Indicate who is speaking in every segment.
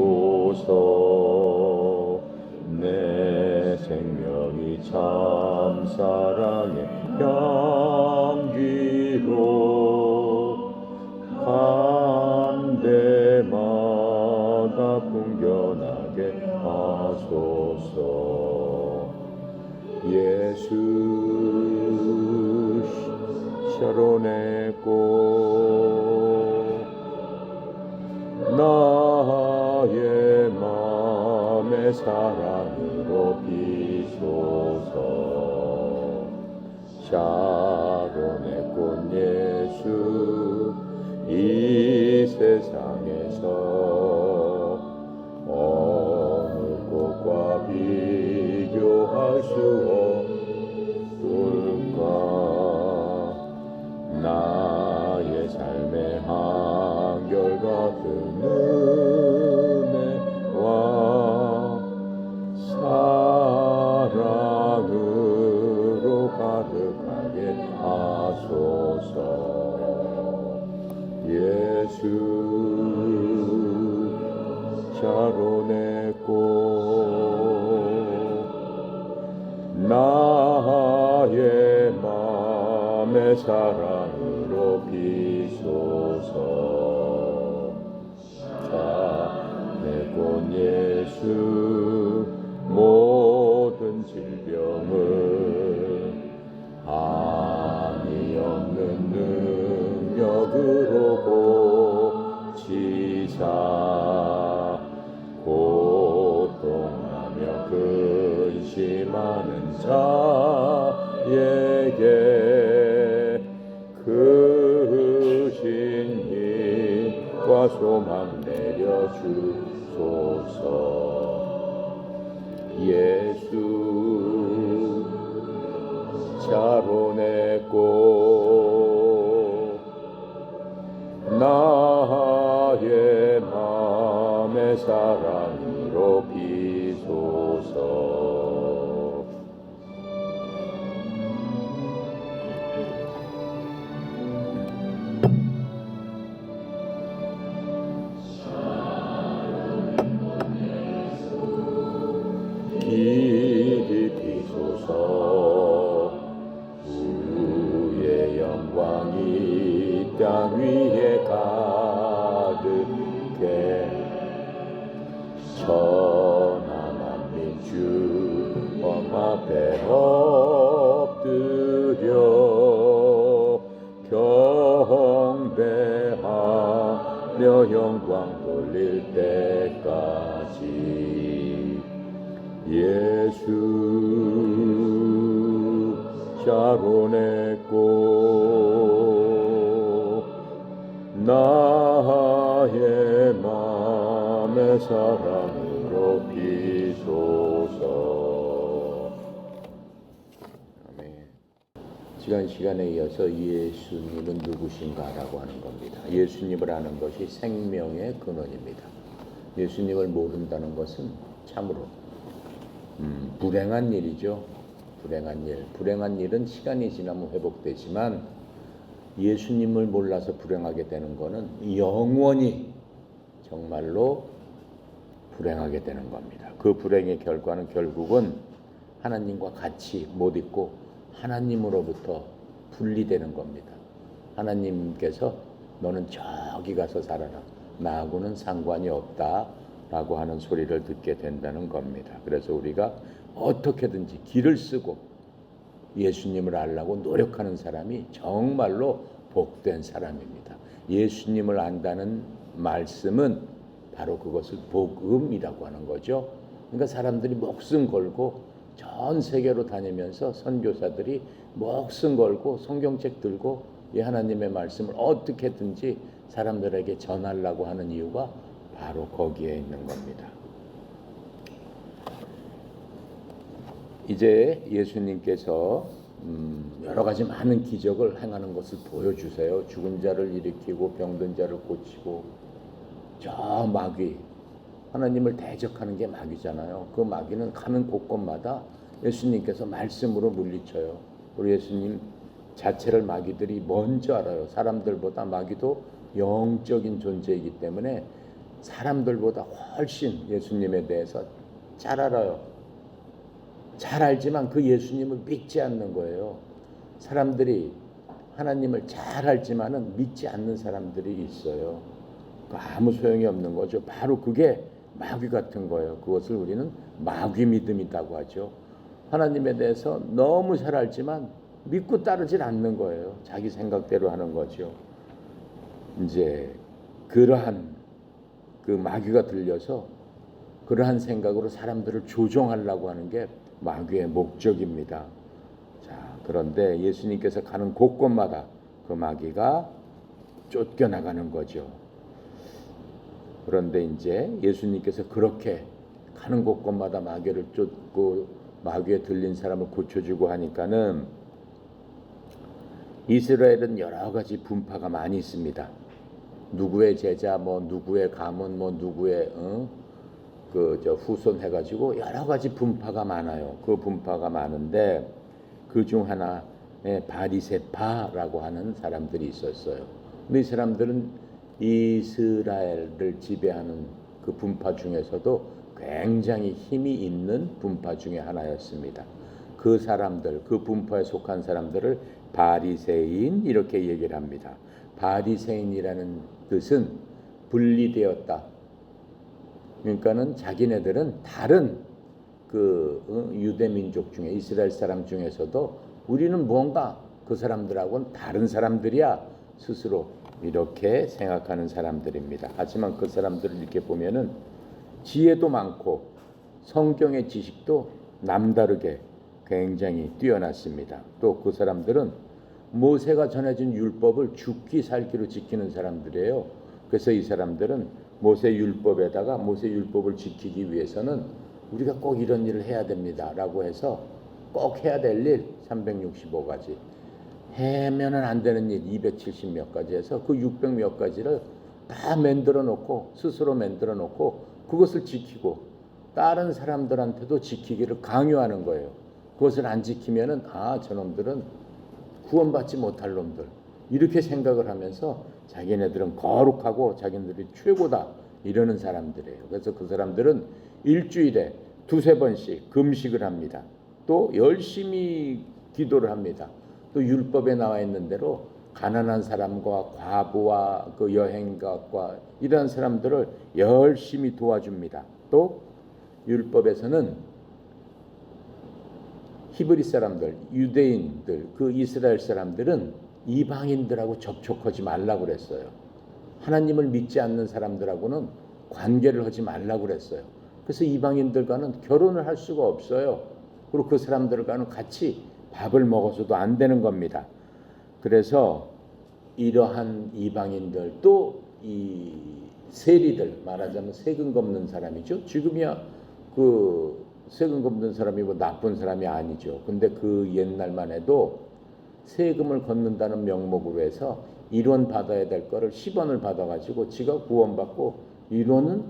Speaker 1: 비소서. 내 생명이 참 사랑의 향기로 한 데마다 풍겨나게 하소서. 예수 샤론의 꽃 나의 맘의 사랑으로 비소서. 샤론의 꽃 예수 이 세상에서 어느 꽃과 비교할 수 없을까. 나의 삶의 한결같은 은혜와 사랑으로 가득하게 하소서. 예수 샤론의 꽃 나의 맘의 사랑으로 비소서. 내 꽃 예수 모든 질병을 한이 없는 능력으로 고치사 고통하며 근심하는 자에게 크신 힘과 소망 내려주소서. 예수 샤론의 꽃 나의 맘의 사랑으로 비소서. 길이 비소서. 주의 영광이 땅 위에 가득해 천하 만민 주 왕 앞에 엎드려 경배하며 영광 돌릴 때까지. 예수 샤론의 꽃 나의 맘의 사랑으로 비소서. 아멘. 시간에 이어서 예수님은 누구신가라고 하는 겁니다. 예수님을 아는 것이 생명의 근원입니다. 예수님을 모른다는 것은 참으로 불행한 일이죠. 불행한 일은 시간이 지나면 회복되지만 예수님을 몰라서 불행하게 되는 것은 영원히 정말로 불행하게 되는 겁니다. 그 불행의 결과는 결국은 하나님과 같이 못 있고 하나님으로부터 분리되는 겁니다. 하나님께서 너는 저기 가서 살아라, 나하고는 상관이 없다 라고 하는 소리를 듣게 된다는 겁니다. 그래서 우리가 어떻게든지 길을 쓰고 예수님을 알려고 노력하는 사람이 정말로 복된 사람입니다. 예수님을 안다는 말씀은 바로 그것을 복음이라고 하는 거죠. 그러니까 사람들이 목숨 걸고 전 세계로 다니면서 선교사들이 목숨 걸고 성경책 들고 이 하나님의 말씀을 어떻게든지 사람들에게 전하려고 하는 이유가 바로 거기에 있는 겁니다. 이제 예수님께서 여러 가지 많은 기적을 행하는 것을 보여주세요. 죽은 자를 일으키고 병든 자를 고치고, 저 마귀, 하나님을 대적하는 게 마귀잖아요. 그 마귀는 가는 곳곳마다 예수님께서 말씀으로 물리쳐요. 우리 예수님 자체를 마귀들이 먼저 알아요. 사람들보다 마귀도 영적인 존재이기 때문에 사람들보다 훨씬 예수님에 대해서 잘 알아요. 잘 알지만 그 예수님을 믿지 않는 거예요. 사람들이 하나님을 잘 알지만은 믿지 않는 사람들이 있어요. 아무 소용이 없는 거죠. 바로 그게 마귀 같은 거예요. 그것을 우리는 마귀 믿음이라고 하죠. 하나님에 대해서 너무 잘 알지만 믿고 따르질 않는 거예요. 자기 생각대로 하는 거죠. 이제 그러한 그 마귀가 들려서 그러한 생각으로 사람들을 조종하려고 하는 게 마귀의 목적입니다. 자, 그런데 예수님께서 가는 곳곳마다 그 마귀가 쫓겨나가는 거죠. 그런데 이제 예수님께서 그렇게 가는 곳곳마다 마귀를 쫓고 마귀에 들린 사람을 고쳐주고 하니까는 이스라엘은 여러 가지 분파가 많이 있습니다. 누구의 제자, 뭐 누구의 가문, 뭐 누구의 후손 해가지고 여러 가지 분파가 많아요. 그 분파가 많은데 그 중 하나에 바리새파라고 하는 사람들이 있었어요. 근데 이 사람들은 이스라엘을 지배하는 그 분파 중에서도 굉장히 힘이 있는 분파 중에 하나였습니다. 그 사람들, 그 분파에 속한 사람들을 바리새인 이렇게 얘기를 합니다. 바리새인이라는 뜻은 분리되었다. 그러니까는 자기네들은 다른 그 유대 민족 중에 이스라엘 사람 중에서도 우리는 뭔가 그 사람들하고는 다른 사람들이야 스스로 이렇게 생각하는 사람들입니다. 하지만 그 사람들을 이렇게 보면은 지혜도 많고 성경의 지식도 남다르게 굉장히 뛰어났습니다. 또 그 사람들은 모세가 전해준 율법을 죽기 살기로 지키는 사람들이에요. 그래서 이 사람들은 모세 율법에다가 모세 율법을 지키기 위해서는 우리가 꼭 이런 일을 해야 됩니다 라고 해서 꼭 해야 될 일 365가지 해면은 안 되는 일 270 몇 가지 해서 그 600 몇 가지를 다 만들어 놓고 스스로 만들어 놓고 그것을 지키고 다른 사람들한테도 지키기를 강요하는 거예요. 그것을 안 지키면은 저놈들은 구원받지 못할 놈들 이렇게 생각을 하면서 자기네들은 거룩하고 자기네들이 최고다 이러는 사람들이에요. 그래서 그 사람들은 일주일에 두세 번씩 금식을 합니다. 또 열심히 기도를 합니다. 또 율법에 나와 있는 대로 가난한 사람과 과부와 그 여행가과 이런 사람들을 열심히 도와줍니다. 또 율법에서는 히브리 사람들, 유대인들, 그 이스라엘 사람들은 이방인들하고 접촉하지 말라고 그랬어요. 하나님을 믿지 않는 사람들하고는 관계를 하지 말라고 그랬어요. 그래서 이방인들과는 결혼을 할 수가 없어요. 그리고 그 사람들과는 같이 밥을 먹어서도 안 되는 겁니다. 그래서 이러한 이방인들 또 이 세리들 말하자면 세금 걷는 사람이죠. 지금이야 그 세금 걷는 사람이 뭐 나쁜 사람이 아니죠. 근데 그 옛날만 해도 세금을 걷는다는 명목으로 해서 1원 받아야 될 거를 10원을 받아가지고 지가 구원받고 1원은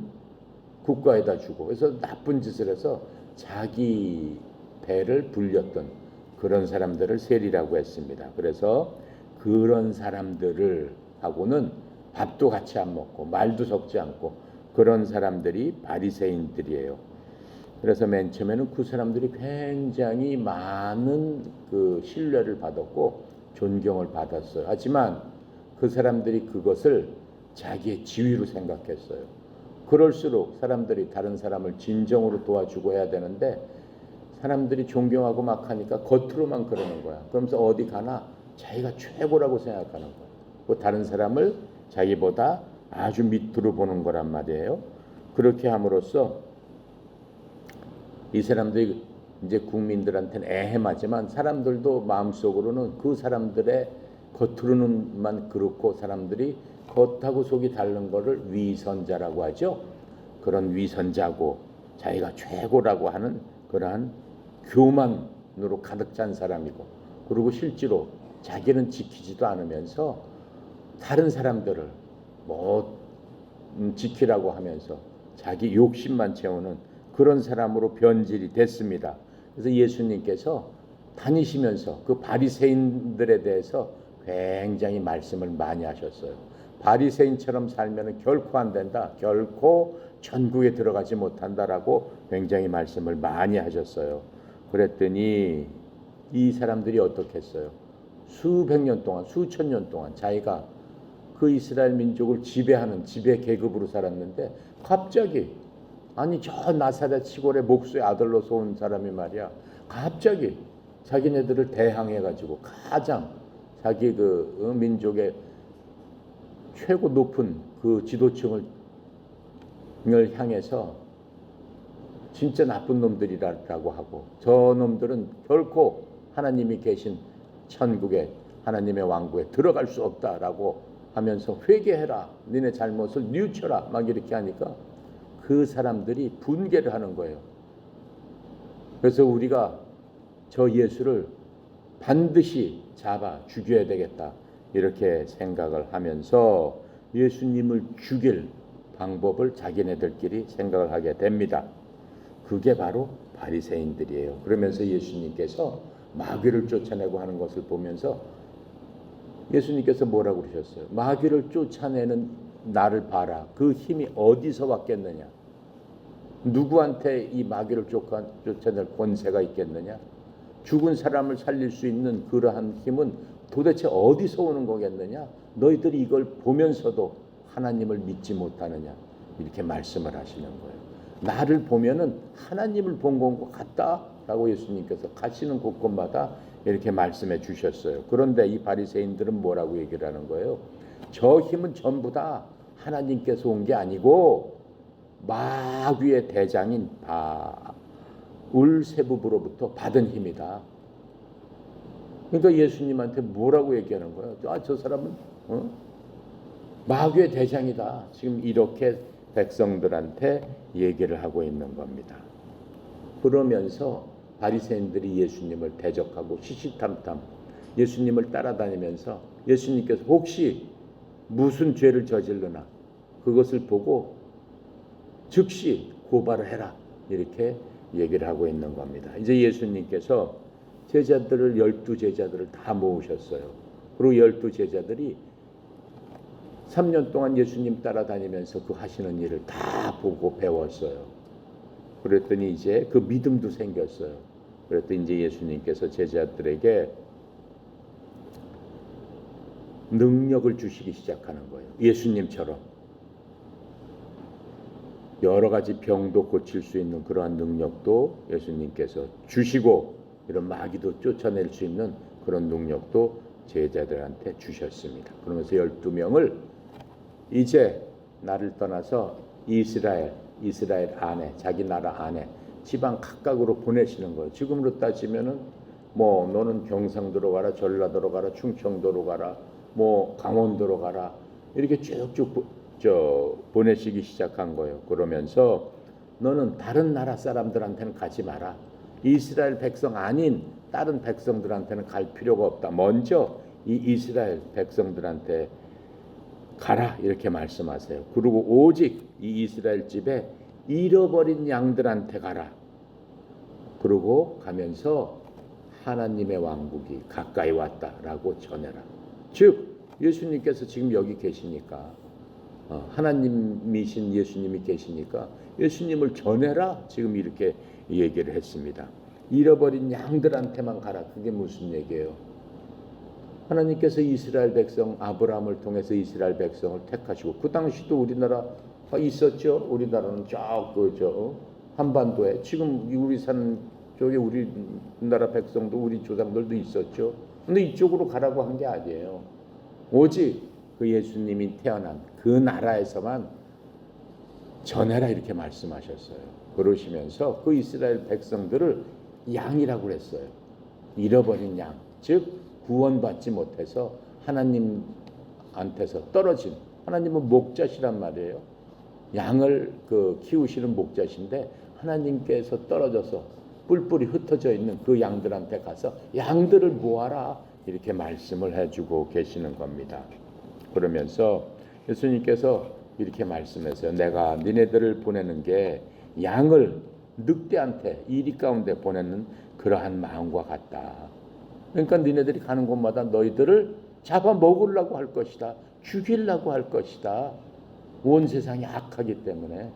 Speaker 1: 국가에다 주고 그래서 나쁜 짓을 해서 자기 배를 불렸던 그런 사람들을 세리라고 했습니다. 그래서 그런 사람들을 하고는 밥도 같이 안 먹고 말도 섞지 않고 그런 사람들이 바리새인들이에요. 그래서 맨 처음에는 그 사람들이 굉장히 많은 그 신뢰를 받았고 존경을 받았어요. 하지만 그 사람들이 그것을 자기의 지위로 생각했어요. 그럴수록 사람들이 다른 사람을 진정으로 도와주고 해야 되는데 사람들이 존경하고 막 하니까 겉으로만 그러는 거야. 그러면서 어디 가나 자기가 최고라고 생각하는 거야. 그 다른 사람을 자기보다 아주 밑으로 보는 거란 말이에요. 그렇게 함으로써 이 사람들이 이제 국민들한테는 애해하지만 사람들도 마음속으로는 그 사람들의 겉으로는만 그렇고 사람들이 겉하고 속이 다른 거를 위선자라고 하죠. 그런 위선자고 자기가 최고라고 하는 그러한 교만으로 가득 찬 사람이고 그리고 실제로 자기는 지키지도 않으면서 다른 사람들을 뭐 지키라고 하면서 자기 욕심만 채우는 그런 사람으로 변질이 됐습니다. 그래서 예수님께서 다니시면서 그 바리새인들에 대해서 굉장히 말씀을 많이 하셨어요. 바리새인처럼 살면 결코 안 된다. 결코 천국에 들어가지 못한다라고 굉장히 말씀을 많이 하셨어요. 그랬더니 이 사람들이 어떻게 했어요? 수백 년 동안, 수천 년 동안 자기가 그 이스라엘 민족을 지배하는 지배 계급으로 살았는데 갑자기 아니 저 나사렛 시골의 목수의 아들로서 온 사람이 말이야 갑자기 자기네들을 대항해 가지고 가장 자기 그 민족의 최고 높은 그 지도층을 향해서 진짜 나쁜 놈들이라고 하고 저 놈들은 결코 하나님이 계신 천국에 하나님의 왕국에 들어갈 수 없다라고 하면서 회개해라 니네 잘못을 뉘우쳐라 막 이렇게 하니까 그 사람들이 분개를 하는 거예요. 그래서 우리가 저 예수를 반드시 잡아 죽여야 되겠다 이렇게 생각을 하면서 예수님을 죽일 방법을 자기네들끼리 생각을 하게 됩니다. 그게 바로 바리새인들이에요. 그러면서 예수님께서 마귀를 쫓아내고 하는 것을 보면서 예수님께서 뭐라고 그러셨어요? 마귀를 쫓아내는 나를 봐라. 그 힘이 어디서 왔겠느냐? 누구한테 이 마귀를 쫓아낼 권세가 있겠느냐? 죽은 사람을 살릴 수 있는 그러한 힘은 도대체 어디서 오는 거겠느냐? 너희들이 이걸 보면서도 하나님을 믿지 못하느냐? 이렇게 말씀을 하시는 거예요. 나를 보면은 하나님을 본 것 같다라고 예수님께서 가시는 곳곳마다 이렇게 말씀해 주셨어요. 그런데 이 바리새인들은 뭐라고 얘기를 하는 거예요? 저 힘은 전부 다 하나님께서 온 게 아니고 마귀의 대장인 울세부부로부터 받은 힘이다. 그러니까 예수님한테 뭐라고 얘기하는 거예요? 저 사람은 마귀의 대장이다. 지금 이렇게 백성들한테 얘기를 하고 있는 겁니다. 그러면서 바리새인들이 예수님을 대적하고 시시탐탐 예수님을 따라다니면서 예수님께서 혹시 무슨 죄를 저질르나 그것을 보고 즉시 고발을 해라 이렇게 얘기를 하고 있는 겁니다. 이제 예수님께서 제자들을 12제자들을 다 모으셨어요. 그리고 12제자들이 3년 동안 예수님 따라다니면서 그 하시는 일을 다 보고 배웠어요. 그랬더니 이제 그 믿음도 생겼어요. 그랬더니 이제 예수님께서 제자들에게 능력을 주시기 시작하는 거예요. 예수님처럼 여러 가지 병도 고칠 수 있는 그러한 능력도 예수님께서 주시고 이런 마귀도 쫓아낼 수 있는 그런 능력도 제자들한테 주셨습니다. 그러면서 12명을 이제 나를 떠나서 이스라엘 안에 자기 나라 안에 지방 각각으로 보내시는 거예요. 지금으로 따지면은 뭐 너는 경상도로 가라, 전라도로 가라, 충청도로 가라, 뭐 강원도로 가라 이렇게 쭉쭉 보내시기 시작한 거예요. 그러면서 너는 다른 나라 사람들한테는 가지 마라. 이스라엘 백성 아닌 다른 백성들한테는 갈 필요가 없다. 먼저 이 이스라엘 백성들한테 가라 이렇게 말씀하세요. 그리고 오직 이 이스라엘 집에 잃어버린 양들한테 가라. 그리고 가면서 하나님의 왕국이 가까이 왔다라고 전해라. 즉 예수님께서 지금 여기 계시니까 하나님이신 예수님이 계시니까 예수님을 전해라 지금 이렇게 얘기를 했습니다. 잃어버린 양들한테만 가라. 그게 무슨 얘기예요? 하나님께서 이스라엘 백성 아브라함을 통해서 이스라엘 백성을 택하시고 그 당시도 우리나라 있었죠. 우리나라는 한반도에 지금 우리 산 쪽에 우리나라 백성도 우리 조상들도 있었죠. 근데 이쪽으로 가라고 한 게 아니에요. 오직 그 예수님이 태어난 그 나라에서만 전해라 이렇게 말씀하셨어요. 그러시면서 그 이스라엘 백성들을 양이라고 그랬어요. 잃어버린 양, 즉 구원받지 못해서 하나님한테서 떨어진, 하나님은 목자시란 말이에요. 양을 키우시는 목자신데 하나님께서 떨어져서 뿔뿔이 흩어져 있는 그 양들한테 가서 양들을 모아라 이렇게 말씀을 해주고 계시는 겁니다. 그러면서 예수님께서 이렇게 말씀하세요. 내가 니네들을 보내는 게 양을 늑대한테 이리 가운데 보내는 그러한 마음과 같다. 그러니까 니네들이 가는 곳마다 너희들을 잡아먹으려고 할 것이다. 죽이려고 할 것이다. 온 세상이 악하기 때문에.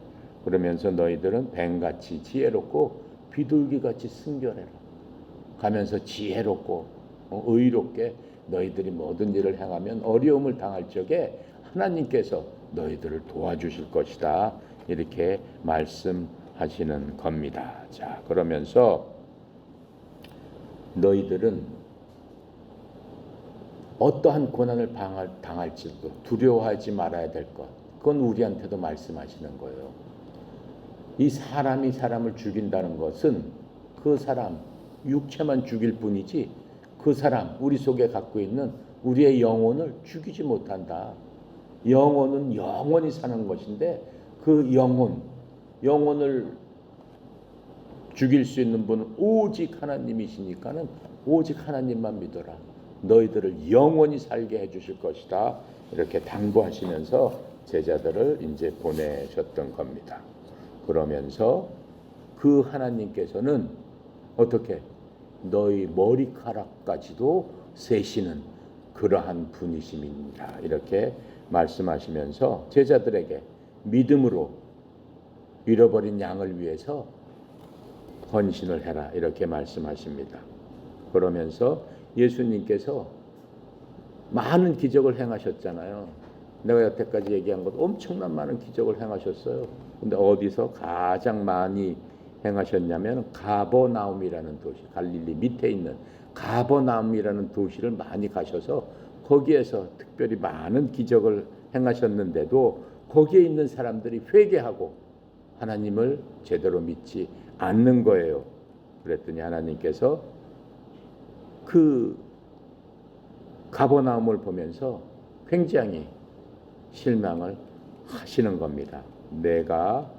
Speaker 1: 그러면서 너희들은 뱀같이 지혜롭고 비둘기같이 순결해라. 가면서 지혜롭고 의롭게 너희들이 모든 일을 행하면 어려움을 당할 적에 하나님께서 너희들을 도와주실 것이다. 이렇게 말씀하시는 겁니다. 자, 그러면서 너희들은 어떠한 고난을 당할지도 두려워하지 말아야 될 것. 그건 우리한테도 말씀하시는 거예요. 이 사람이 사람을 죽인다는 것은 그 사람 육체만 죽일 뿐이지 그 사람 우리 속에 갖고 있는 우리의 영혼을 죽이지 못한다. 영혼은 영원히 사는 것인데 그 영혼을 죽일 수 있는 분은 오직 하나님이시니까는 오직 하나님만 믿어라. 너희들을 영원히 살게 해주실 것이다. 이렇게 당부하시면서 제자들을 이제 보내셨던 겁니다. 그러면서 그 하나님께서는 어떻게 너희 머리카락까지도 세시는 그러한 분이심입니다. 이렇게 말씀하시면서 제자들에게 믿음으로 잃어버린 양을 위해서 헌신을 해라. 이렇게 말씀하십니다. 그러면서 예수님께서 많은 기적을 행하셨잖아요. 내가 여태까지 얘기한 것 엄청난 많은 기적을 행하셨어요. 근데 어디서 가장 많이 행하셨냐면 가버나움이라는 도시, 갈릴리 밑에 있는 가버나움이라는 도시를 많이 가셔서 거기에서 특별히 많은 기적을 행하셨는데도 거기에 있는 사람들이 회개하고 하나님을 제대로 믿지 않는 거예요. 그랬더니 하나님께서 그 가버나움을 보면서 굉장히 실망을 하시는 겁니다. 내가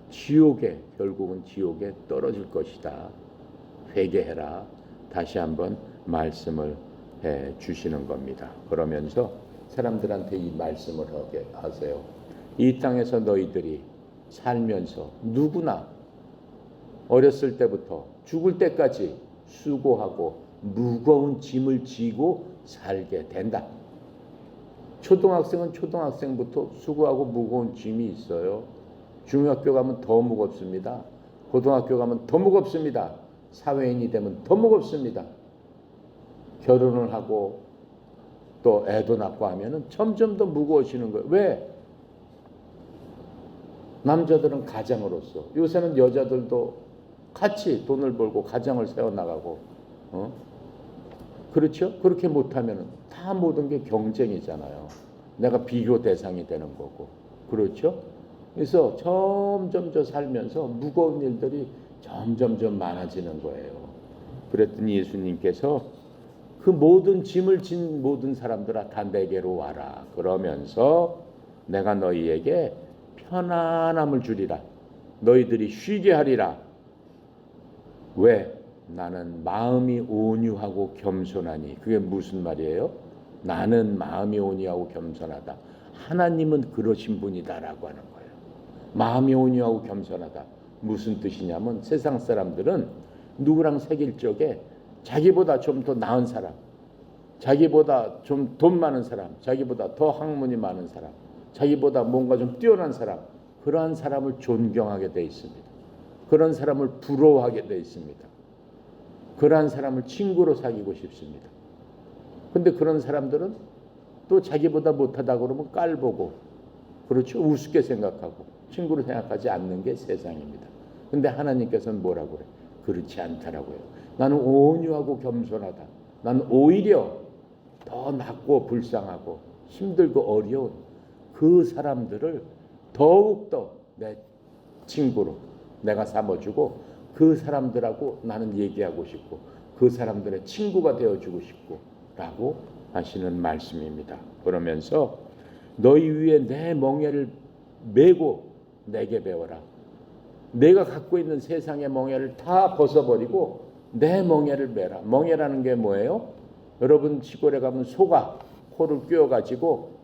Speaker 1: 지옥에 결국은 지옥에 떨어질 것이다. 회개해라. 다시 한번 말씀을 해 주시는 겁니다. 그러면서 사람들한테 이 말씀을 하게 하세요. 이 땅에서 너희들이 살면서 누구나 어렸을 때부터 죽을 때까지 수고하고 무거운 짐을 지고 살게 된다. 초등학생은 초등학생부터 수고하고 무거운 짐이 있어요. 중학교 가면 더 무겁습니다. 고등학교 가면 더 무겁습니다. 사회인이 되면 더 무겁습니다. 결혼을 하고 또 애도 낳고 하면은 점점 더 무거워지는 거예요. 왜? 남자들은 가장으로서, 요새는 여자들도 같이 돈을 벌고 가정을 세워나가고, 그렇죠? 그렇게 못하면 다 모든 게 경쟁이잖아요. 내가 비교 대상이 되는 거고. 그렇죠? 그래서 점점 살면서 무거운 일들이 점점 많아지는 거예요. 그랬더니 예수님께서 그 모든 짐을 진 모든 사람들아 다 내게로 와라. 그러면서 내가 너희에게 편안함을 주리라. 너희들이 쉬게 하리라. 왜? 나는 마음이 온유하고 겸손하니. 그게 무슨 말이에요? 나는 마음이 온유하고 겸손하다. 하나님은 그러신 분이다라고 하는 거예요. 마음이 온유하고 겸손하다. 무슨 뜻이냐면 세상 사람들은 누구랑 사귈 적에 자기보다 좀 더 나은 사람, 자기보다 좀 돈 많은 사람, 자기보다 더 학문이 많은 사람, 자기보다 뭔가 좀 뛰어난 사람, 그러한 사람을 존경하게 돼 있습니다. 그런 사람을 부러워하게 돼 있습니다. 그러한 사람을 친구로 사귀고 싶습니다. 근데 그런 사람들은 또 자기보다 못하다 그러면 깔보고, 그렇죠? 우습게 생각하고 친구로 생각하지 않는 게 세상입니다. 근데 하나님께서는 뭐라고 그래요? 그렇지 않다라고요. 나는 온유하고 겸손하다. 나는 오히려 더 낮고 불쌍하고 힘들고 어려운 그 사람들을 더욱더 내 친구로 내가 삼아주고 그 사람들하고 나는 얘기하고 싶고 그 사람들의 친구가 되어주고 싶고 라고 하시는 말씀입니다. 그러면서 너희 위에 내 멍에를 메고 내게 배워라. 내가 갖고 있는 세상의 멍에를 다 벗어버리고 내 멍에를 메라. 멍에라는 게 뭐예요? 여러분 시골에 가면 소가 코를 꿰어가지고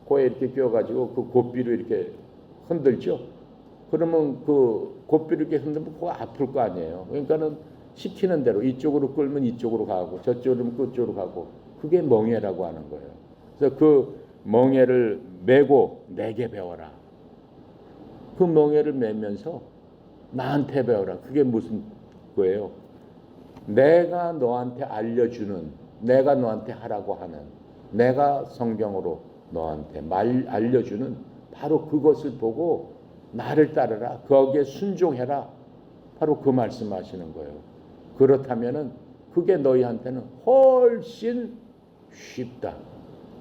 Speaker 1: 코에 이렇게 꿰어가지고 그 고삐로 이렇게 흔들죠. 그러면 그 고삐를 이렇게 흔들면 코가 아플 거 아니에요. 그러니까는 시키는 대로 이쪽으로 끌면 이쪽으로 가고 저쪽으로 그쪽으로 가고 그게 멍에라고 하는 거예요. 그래서 그 멍에를 메고 내게 배워라. 그 멍에를 메면서 나한테 배워라. 그게 무슨 거예요? 내가 너한테 알려주는, 내가 너한테 하라고 하는, 내가 성경으로 너한테 알려주는 바로 그것을 보고 나를 따르라. 거기에 순종해라. 바로 그 말씀하시는 거예요. 그렇다면은 그게 너희한테는 훨씬 쉽다.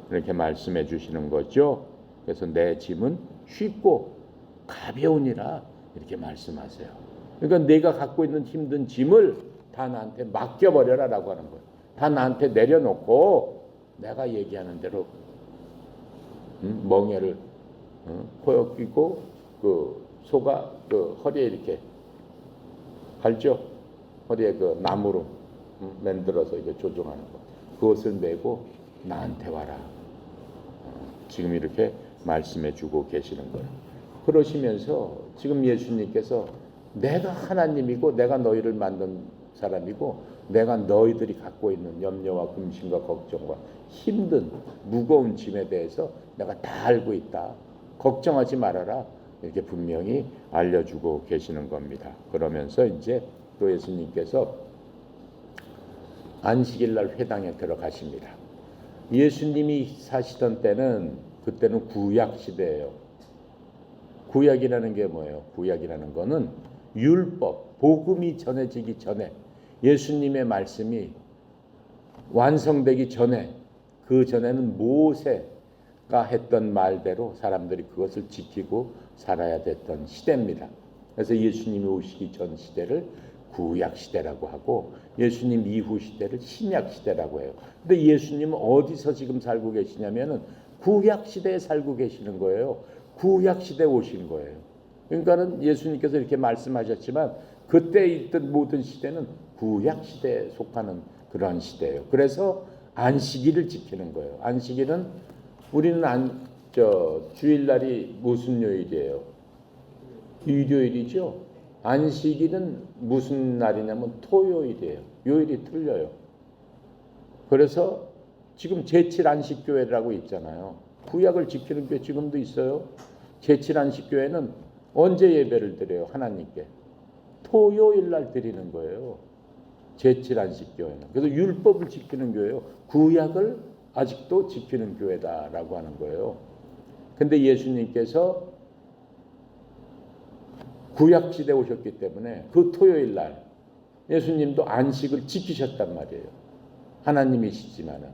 Speaker 1: 이렇게 말씀해 주시는 거죠. 그래서 내 짐은 쉽고 가벼우니라 이렇게 말씀하세요. 그러니까 내가 갖고 있는 힘든 짐을 다 나한테 맡겨버려라라고 하는 거예요. 다 나한테 내려놓고 내가 얘기하는 대로 멍에를 코에 끼고 그 소가 그 허리에 이렇게 갈죠. 허리에 그 나무로 만들어서 이게 조종하는 거. 그것을 메고 나한테 와라. 지금 이렇게 말씀해주고 계시는 거예요. 그러시면서 지금 예수님께서 내가 하나님이고 내가 너희를 만든 사람이고 내가 너희들이 갖고 있는 염려와 근심과 걱정과 힘든 무거운 짐에 대해서 내가 다 알고 있다. 걱정하지 말아라. 이렇게 분명히 알려주고 계시는 겁니다. 그러면서 이제 또 예수님께서 안식일 날 회당에 들어가십니다. 예수님이 사시던 때는 그때는 구약 시대예요. 구약이라는 게 뭐예요? 구약이라는 거는 율법, 복음이 전해지기 전에 예수님의 말씀이 완성되기 전에 그 전에는 모세가 했던 말대로 사람들이 그것을 지키고 살아야 됐던 시대입니다. 그래서 예수님이 오시기 전 시대를 구약 시대라고 하고 예수님 이후 시대를 신약 시대라고 해요. 근데 예수님은 어디서 지금 살고 계시냐면은 구약 시대에 살고 계시는 거예요. 구약 시대에 오신 거예요. 그러니까는 예수님께서 이렇게 말씀하셨지만 그때 있던 모든 시대는 구약 시대에 속하는 그런 시대예요. 그래서 안식일을 지키는 거예요. 안식일은 우리는 주일날이 무슨 요일이에요? 일요일이죠. 안식일은 무슨 날이냐면 토요일이에요. 요일이 틀려요. 그래서 지금 제칠 안식교회라고 있잖아요. 구약을 지키는 교회 지금도 있어요. 제칠 안식교회는 언제 예배를 드려요? 하나님께 토요일 날 드리는 거예요. 제칠 안식교회는. 그래서 율법을 지키는 교회요. 구약을 아직도 지키는 교회다라고 하는 거예요. 근데 예수님께서 구약 시대에 오셨기 때문에 그 토요일 날 예수님도 안식을 지키셨단 말이에요. 하나님이시지만은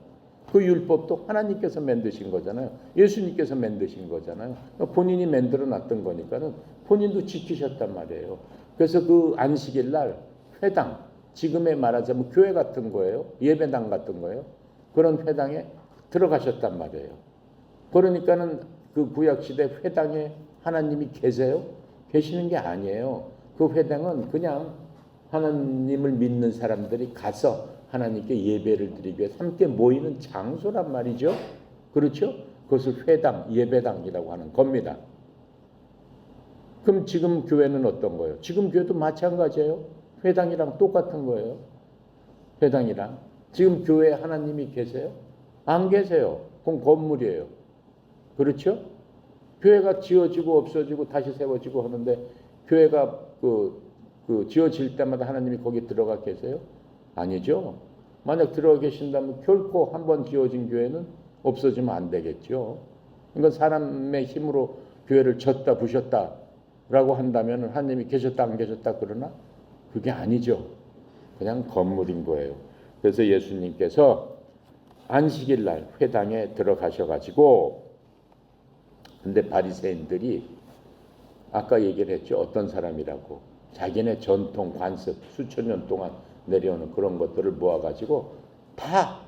Speaker 1: 그 율법도 하나님께서 만드신 거잖아요. 예수님께서 만드신 거잖아요. 본인이 만들어 놨던 거니까는 본인도 지키셨단 말이에요. 그래서 그 안식일 날 회당, 지금의 말하자면 교회 같은 거예요. 예배당 같은 거예요. 그런 회당에 들어가셨단 말이에요. 그러니까는 그 구약 시대 회당에 하나님이 계세요? 계시는 게 아니에요. 그 회당은 그냥 하나님을 믿는 사람들이 가서 하나님께 예배를 드리기 위해 함께 모이는 장소란 말이죠. 그렇죠? 그것을 회당, 예배당이라고 하는 겁니다. 그럼 지금 교회는 어떤 거예요? 지금 교회도 마찬가지예요. 회당이랑 똑같은 거예요. 회당이랑. 지금 교회에 하나님이 계세요? 안 계세요. 그건 건물이에요. 그렇죠? 교회가 지어지고 없어지고 다시 세워지고 하는데 교회가 지어질 때마다 하나님이 거기 들어가 계세요? 아니죠. 만약 들어가 계신다면 결코 한번 지어진 교회는 없어지면 안 되겠죠. 그러니까 사람의 힘으로 교회를 졌다 부셨다라고 한다면 하나님이 계셨다 안 계셨다 그러나 그게 아니죠. 그냥 건물인 거예요. 그래서 예수님께서 안식일 날 회당에 들어가셔가지고 근데 바리새인들이 아까 얘기를 했죠. 어떤 사람이라고. 자기네 전통 관습 수천 년 동안 내려오는 그런 것들을 모아가지고 다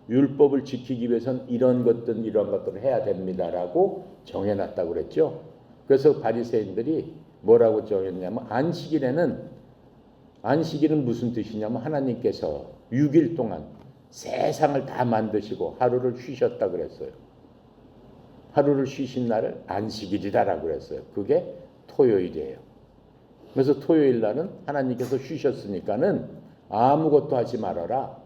Speaker 1: 율법을 지키기 위해서는 이런 것들을 해야 됩니다라고 정해놨다고 그랬죠. 그래서 바리새인들이 뭐라고 정했냐면 안식일은 무슨 뜻이냐면 하나님께서 6일 동안 세상을 다 만드시고 하루를 쉬셨다 그랬어요. 하루를 쉬신 날을 안식일이라고 그랬어요. 그게 토요일이에요. 그래서 토요일 날은 하나님께서 쉬셨으니까는 아무것도 하지 말아라.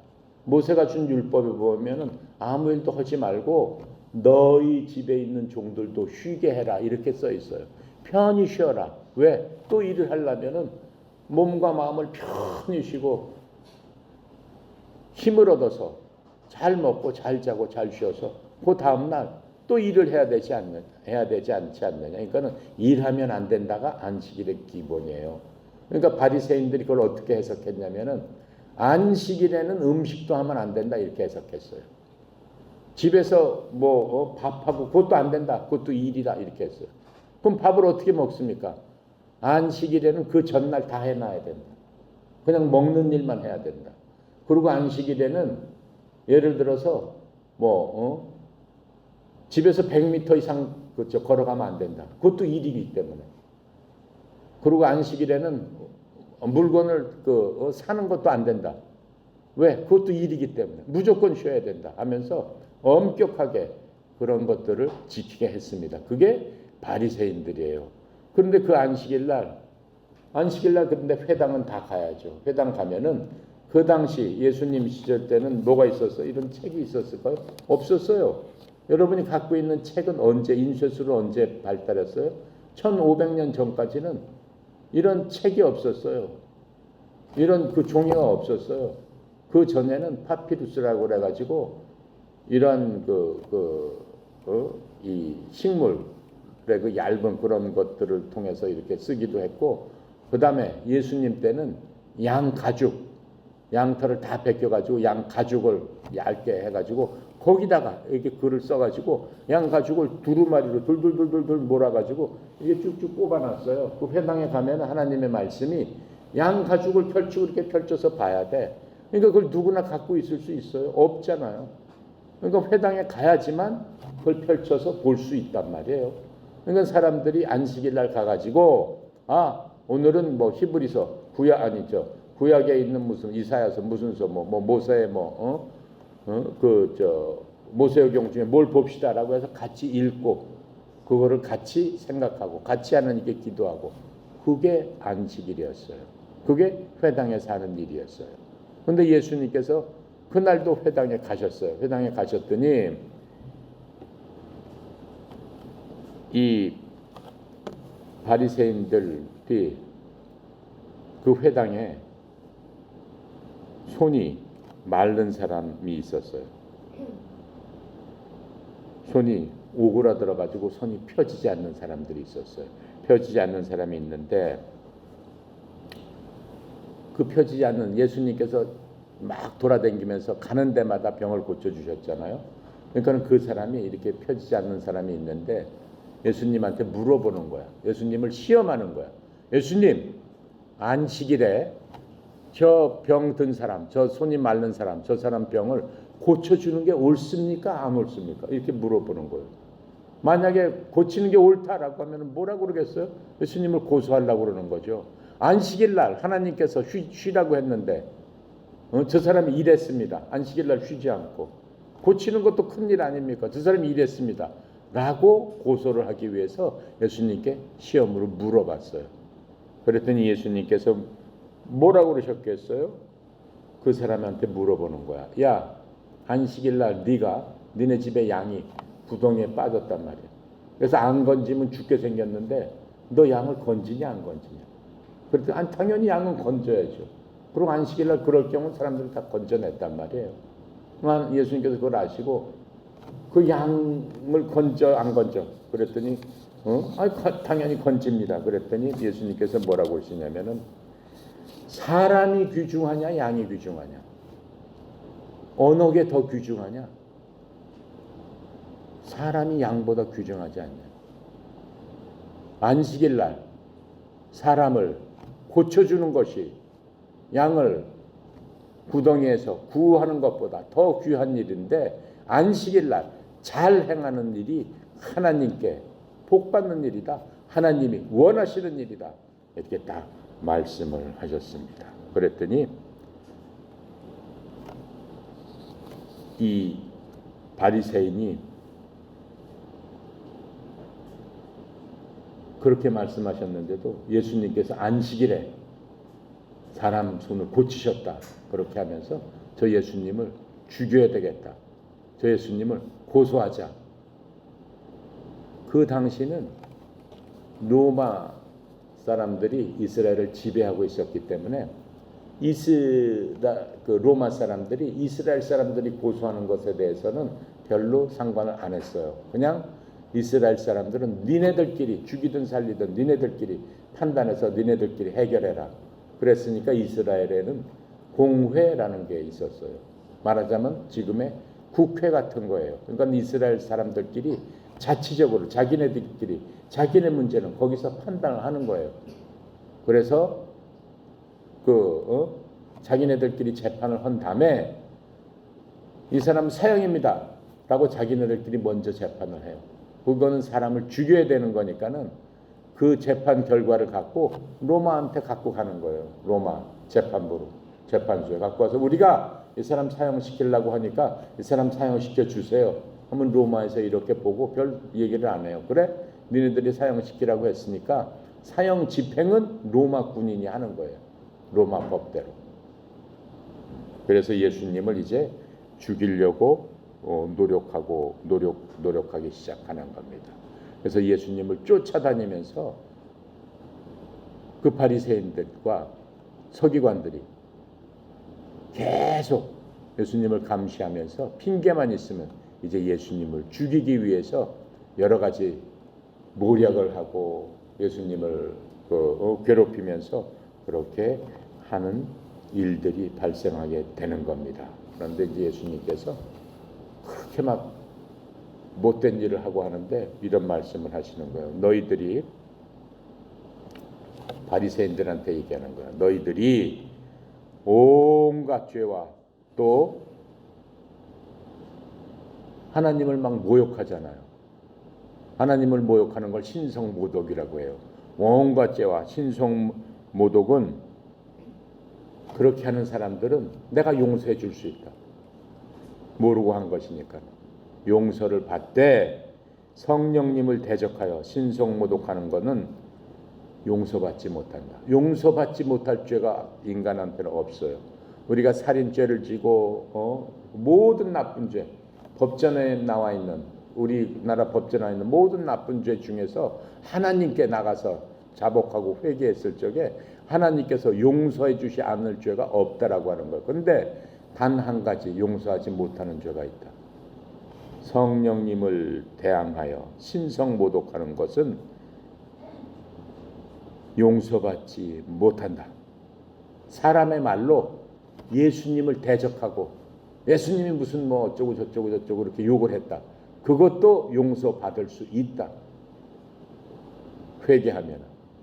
Speaker 1: 모세가 준 율법에 보면은 아무 일도 하지 말고 너희 집에 있는 종들도 쉬게 해라 이렇게 써 있어요. 편히 쉬어라. 왜? 또 일을 하려면은 몸과 마음을 편히 쉬고 힘을 얻어서 잘 먹고 잘 자고 잘 쉬어서 그 다음 날 또 일을 해야 되지 않지 않느냐. 그러니까는 일하면 안 된다가 안식일의 기본이에요. 그러니까 바리새인들이 그걸 어떻게 해석했냐면은 안식일에는 음식도 하면 안 된다 이렇게 해석했어요. 집에서 뭐 밥하고 그것도 안 된다. 그것도 일이다 이렇게 했어요. 그럼 밥을 어떻게 먹습니까? 안식일에는 그 전날 다 해놔야 된다. 그냥 먹는 일만 해야 된다. 그리고 안식일에는 예를 들어서 집에서 100m 이상 걸어가면 안 된다. 그것도 일이기 때문에. 그리고 안식일에는 물건을 사는 것도 안 된다. 왜? 그것도 일이기 때문에. 무조건 쉬어야 된다 하면서 엄격하게 그런 것들을 지키게 했습니다. 그게 바리새인들이에요. 그런데 그 안식일날 그런데 회당은 다 가야죠. 회당 가면은 그 당시 예수님 시절 때는 뭐가 있었어요? 이런 책이 있었을까요? 없었어요. 여러분이 갖고 있는 책은 언제, 인쇄술은 언제 발달했어요? 1500년 전까지는 이런 책이 없었어요. 이런 그 종이가 없었어요. 그 전에는 파피루스라고 그래가지고 이런 이 식물의 그 얇은 그런 것들을 통해서 이렇게 쓰기도 했고, 그 다음에 예수님 때는 양 가죽, 양털을 다 벗겨가지고 양 가죽을 얇게 해가지고 거기다가 이렇게 글을 써가지고 양 가죽을 두루마리로 둘둘둘둘 몰아가지고 이게 쭉쭉 뽑아놨어요. 그 회당에 가면 하나님의 말씀이 양 가죽을 펼치고 이렇게 펼쳐서 봐야 돼. 그러니까 그걸 누구나 갖고 있을 수 있어요? 없잖아요. 그러니까 회당에 가야지만 그걸 펼쳐서 볼 수 있단 말이에요. 그러니까 사람들이 안식일 날 가가지고 오늘은 뭐 히브리서 구약에 있는 무슨 이사야서 무슨 서 모세의 모세오경 중에 뭘 봅시다라고 해서 같이 읽고 그거를 같이 생각하고 같이 하나님께 기도하고, 그게 안식일이었어요. 그게 회당에서 하는 일이었어요. 그런데 예수님께서 그날도 회당에 가셨어요. 회당에 가셨더니 이 바리새인들이 그 회당에 손이 마른 사람이 있었어요. 손이 오그라들어가지고 손이 펴지지 않는 사람들이 있었어요. 펴지지 않는 사람이 있는데, 그 펴지지 않는, 예수님께서 막 돌아다니면서 가는 데마다 병을 고쳐주셨잖아요. 그러니까 그 사람이 이렇게 펴지지 않는 사람이 있는데 예수님한테 물어보는 거야. 예수님을 시험하는 거야. 예수님, 안식일에 저 병 든 사람, 저 손이 마른 사람, 저 사람 병을 고쳐주는 게 옳습니까? 안 옳습니까? 이렇게 물어보는 거예요. 만약에 고치는 게 옳다라고 하면 뭐라고 그러겠어요? 예수님을 고소하려고 그러는 거죠. 안식일 날 하나님께서 쉬라고 했는데 저 사람이 일했습니다. 안식일 날 쉬지 않고 고치는 것도 큰일 아닙니까? 저 사람이 일했습니다. 라고 고소를 하기 위해서 예수님께 시험으로 물어봤어요. 그랬더니 예수님께서 뭐라고 그러셨겠어요? 그 사람한테 물어보는 거야. 야, 안식일 날 니네 집에 양이 구덩이에 빠졌단 말이야. 그래서 안 건지면 죽게 생겼는데 너 양을 건지냐 안 건지냐? 그랬더니 당연히 양은 건져야죠. 그리고 안식일 날 그럴 경우 사람들이 다 건져냈단 말이에요. 예수님께서 그걸 아시고 그 양을 건져 안 건져? 그랬더니 당연히 건집니다. 그랬더니 예수님께서 뭐라고 하시냐면은 사람이 귀중하냐 양이 귀중하냐? 어느 게 더 귀중하냐? 사람이 양보다 귀중하지 않냐? 안식일 날 사람을 고쳐주는 것이 양을 구덩이에서 구하는 것보다 더 귀한 일인데, 안식일 날 잘 행하는 일이 하나님께 복 받는 일이다. 하나님이 원하시는 일이다. 이렇게 딱 말씀을 하셨습니다. 그랬더니 이 바리새인이 그렇게 말씀하셨는데도 예수님께서 안식일에 사람 손을 고치셨다. 그렇게 하면서 저 예수님을 죽여야 되겠다. 저 예수님을 고소하자. 그 당시는 로마 사람들이 이스라엘을 지배하고 있었기 때문에 그 로마 사람들이 이스라엘 사람들이 고소하는 것에 대해서는 별로 상관을 안 했어요. 그냥 이스라엘 사람들은 니네들끼리 죽이든 살리든 니네들끼리 판단해서 니네들끼리 해결해라. 그랬으니까 이스라엘에는 공회라는 게 있었어요. 말하자면 지금의 국회 같은 거예요. 그러니까 이스라엘 사람들끼리 자치적으로 자기네들끼리 자기네 문제는 거기서 판단을 하는 거예요. 그래서 자기네들끼리 재판을 한 다음에 이 사람 사형입니다 라고 자기네들끼리 먼저 재판을 해요. 그거는 사람을 죽여야 되는 거니까는 그 재판 결과를 갖고 로마한테 갖고 가는 거예요. 로마 재판소에 갖고 와서 우리가 이 사람 사형시키려고 하니까 이 사람 사형시켜 주세요 하면 로마에서 이렇게 보고 별 얘기를 안 해요. 그래? 니네들이 사형시키라고 했으니까 사형 집행은 로마 군인이 하는 거예요. 로마 법대로. 그래서 예수님을 이제 죽이려고 노력하기 시작하는 겁니다. 그래서 예수님을 쫓아다니면서 그 바리새인들과 서기관들이 계속 예수님을 감시하면서 핑계만 있으면 이제 예수님을 죽이기 위해서 여러 가지 모략을 하고 예수님을 괴롭히면서 그렇게 하는 일들이 발생하게 되는 겁니다. 그런데 이제 예수님께서 그렇게 막 못된 일을 하고 하는데 이런 말씀을 하시는 거예요. 너희들이 바리새인들한테 얘기하는 거야. 너희들이 온갖 죄와 또 하나님을 막 모욕하잖아요. 하나님을 모욕하는 걸 신성모독이라고 해요. 온갖 죄와 신성모독은 그렇게 하는 사람들은 내가 용서해 줄 수 있다. 모르고 한 것이니까. 용서를 받되 성령님을 대적하여 신성모독하는 것은 용서받지 못한다. 용서받지 못할 죄가 인간한테는 없어요. 우리가 살인죄를 지고 모든 나쁜 죄, 법전에 나와 있는 우리나라 법전에 나와 있는 모든 나쁜 죄 중에서 하나님께 나가서 자복하고 회개했을 적에 하나님께서 용서해 주시 않을 죄가 없다라고 하는 거예요. 그런데 단 한 가지 용서하지 못하는 죄가 있다. 성령님을 대항하여 신성모독하는 것은 용서받지 못한다. 사람의 말로 예수님을 대적하고 예수님이 무슨 뭐 어쩌고 저쩌고 이렇게 욕을 했다. 그것도 용서받을 수 있다. 회개하면.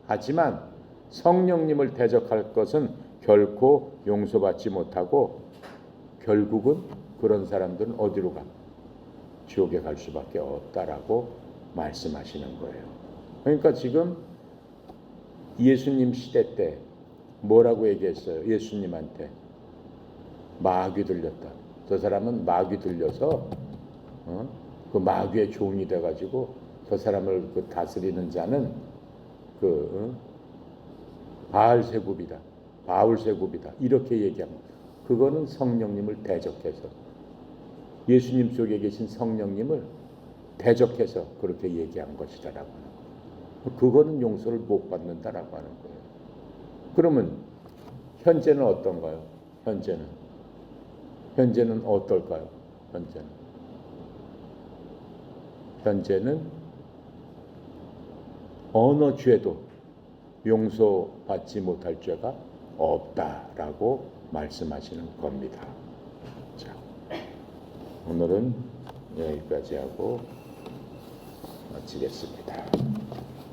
Speaker 1: 하지만 성령님을 대적할 것은 결코 용서받지 못하고 결국은 그런 사람들은 어디로 가? 지옥에 갈 수밖에 없다라고 말씀하시는 거예요. 그러니까 지금 예수님 시대 때 뭐라고 얘기했어요? 예수님한테 마귀 들렸다. 저 사람은 마귀 들려서 그 마귀의 종이 돼가지고 저 사람을 다스리는 자는 바알세굽이다. 바울세굽이다. 이렇게 얘기합니다. 그거는 성령님을 대적해서 예수님 속에 계신 성령님을 대적해서 그렇게 얘기한 것이다라고 하는 거예요. 그거는 용서를 못 받는다라고 하는 거예요. 그러면 현재는 어떤가요? 현재는 어떨까요? 현재는 어느 죄도 용서받지 못할 죄가 없다라고 말씀하시는 겁니다. 자, 오늘은 여기까지 하고 마치겠습니다.